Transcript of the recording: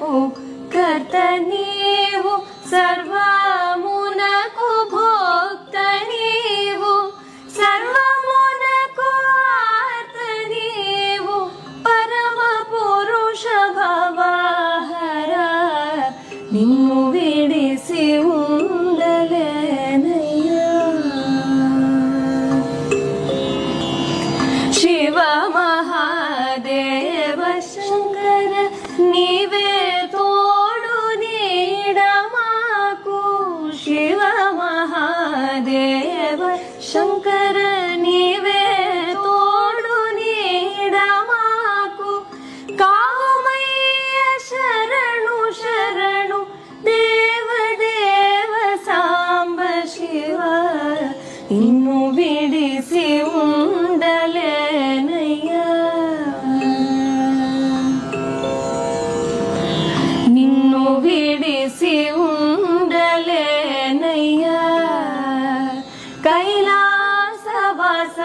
సర్వమునకు కర్త నీవు, సర్వమునకు భోక్త నీవు, సర్వమునకు ఆర్త నీవు, పరమ పురుష భవహర నిన్ను విడిసి ఉండలేనయ్యా. శివ మహాదేవ శంకర నీవే తోడు నీడ మాకు, శివ మహాదేవ శంకర నీవే తోడు నీడ మాకు, కామయ్య శరణు శరణు దేవ దేవ సాంబ శివ నిన్ను విడిసి ఉండలేనయ్యా. నిన్ను విడిసి ఉండలేనయ్యా. కైలాసవాస